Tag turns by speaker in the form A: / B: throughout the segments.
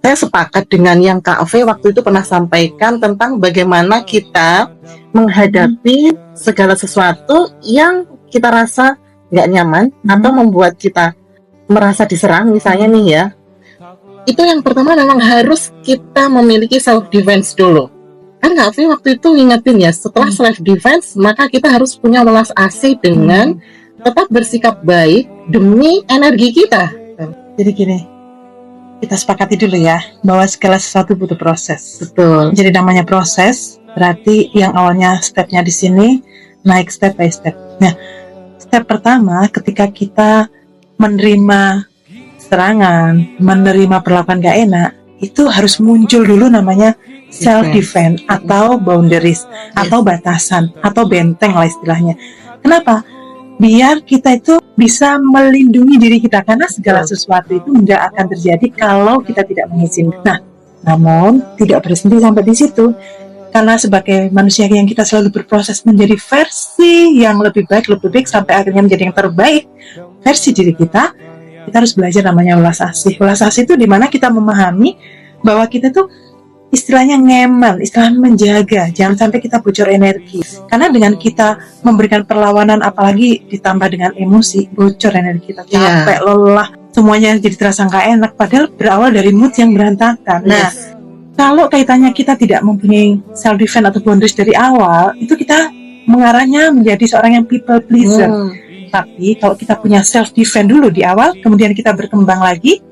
A: Saya sepakat dengan yang Kak Ove waktu itu pernah sampaikan tentang bagaimana kita menghadapi segala sesuatu yang kita rasa nggak nyaman atau membuat kita merasa diserang misalnya nih ya. Itu yang pertama memang harus kita memiliki self defense dulu. Kan Kak Ove waktu itu ngingetin ya, setelah self defense maka kita harus punya welas asih dengan tetap bersikap baik demi energi kita.
B: Jadi gini, kita sepakati dulu ya bahwa segala sesuatu butuh proses.
A: Betul.
B: Jadi namanya proses, berarti yang awalnya stepnya di sini naik step by step. Nah, step pertama ketika kita menerima serangan, menerima perlakuan gak enak, itu harus muncul dulu namanya self defense atau boundaries atau batasan atau benteng lah istilahnya. Kenapa? Biar kita itu bisa melindungi diri kita, karena segala sesuatu itu tidak akan terjadi kalau kita tidak mengizinkan. Nah, namun tidak berhenti sampai di situ, karena sebagai manusia yang kita selalu berproses menjadi versi yang lebih baik sampai akhirnya menjadi yang terbaik versi diri kita harus belajar namanya welas asih. Welas asih itu dimana kita memahami bahwa kita tuh istilahnya ngemel, istilahnya menjaga, jangan sampai kita bocor energi. Karena dengan kita memberikan perlawanan, apalagi ditambah dengan emosi, bocor energi kita, capek, lelah, semuanya jadi terasa nggak enak. Padahal berawal dari mood yang berantakan. Nah, kalau kaitannya kita tidak mempunyai self defense atau boundaries dari awal, itu kita mengarahnya menjadi seorang yang people pleaser. Tapi kalau kita punya self defense dulu di awal, kemudian kita berkembang lagi,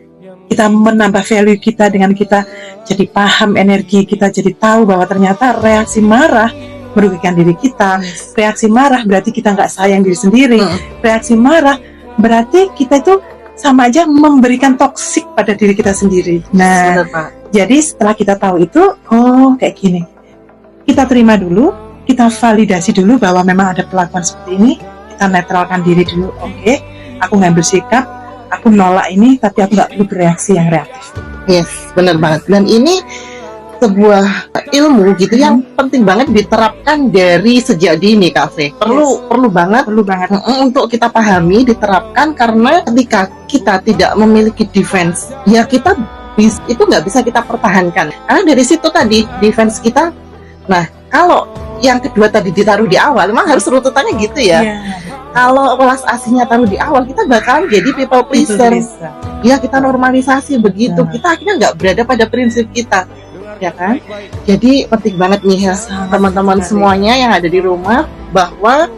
B: kita menambah value kita dengan kita jadi paham energi kita, jadi tahu bahwa ternyata reaksi marah merugikan diri kita, reaksi marah berarti kita nggak sayang diri sendiri, reaksi marah berarti kita itu sama aja memberikan toksik pada diri kita sendiri. Nah, jadi setelah kita tahu itu, oh kayak gini, kita terima dulu, kita validasi dulu bahwa memang ada perlakuan seperti ini, kita netralkan diri dulu. Oke, aku ngambil sikap, aku nolak ini, tapi aku nggak perlu bereaksi yang reaktif.
A: Yes, benar banget. Dan ini sebuah ilmu gitu yang penting banget diterapkan dari sejak dini, Kak Ove. Perlu banget untuk kita pahami, diterapkan, karena ketika kita tidak memiliki defense, ya kita itu nggak bisa kita pertahankan. Karena dari situ tadi defense kita. Nah, kalau yang kedua tadi ditaruh di awal, memang harus rututannya gitu ya. Kalau welas asihnya taruh di awal, kita bakalan jadi people pleaser. Ya, kita normalisasi begitu. Kita akhirnya nggak berada pada prinsip kita, ya kan? Jadi penting banget nih ya, teman-teman semuanya yang ada di rumah, bahwa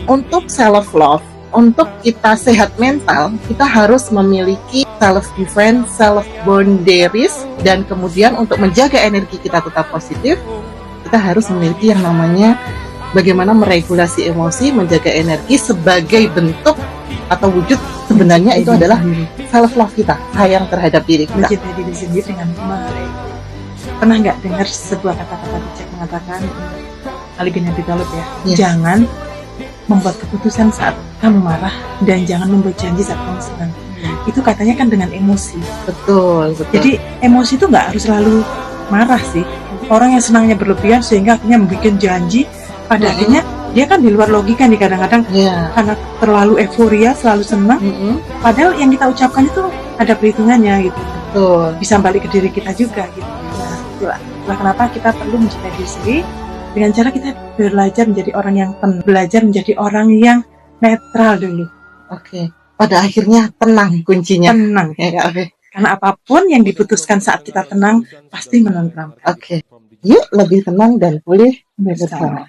A: untuk self love, untuk kita sehat mental, kita harus memiliki self defense, self boundaries, dan kemudian untuk menjaga energi kita tetap positif, kita harus memiliki yang namanya bagaimana meregulasi emosi, menjaga energi sebagai bentuk atau wujud sebenarnya itu adalah self love kita, sayang terhadap diri kita.
B: Mencintai diri sendiri dengan pernah nggak dengar sebuah kata-kata bijak mengatakan, Ali bin Abi Thalib ya, jangan membuat keputusan saat kamu marah dan jangan membuat janji saat kamu senang. Itu katanya kan dengan emosi.
A: Betul.
B: Jadi emosi itu nggak harus selalu marah sih. Orang yang senangnya berlebihan sehingga akhirnya membuat janji, pada akhirnya dia kan di luar logika nih kadang-kadang, karena terlalu euforia, selalu senang, padahal yang kita ucapkan itu ada perhitungannya gitu.
A: Betul.
B: Bisa balik ke diri kita juga gitu. Nah, itulah kenapa kita perlu mencintai diri sendiri dengan cara kita belajar menjadi orang yang tenang, belajar menjadi orang yang netral dulu.
A: Oke. Pada akhirnya tenang kuncinya.
B: Tenang.
A: Ya,
B: karena apapun yang diputuskan saat kita tenang pasti menenteramkan.
A: Oke. Yuk lebih tenang dan pulih bersama.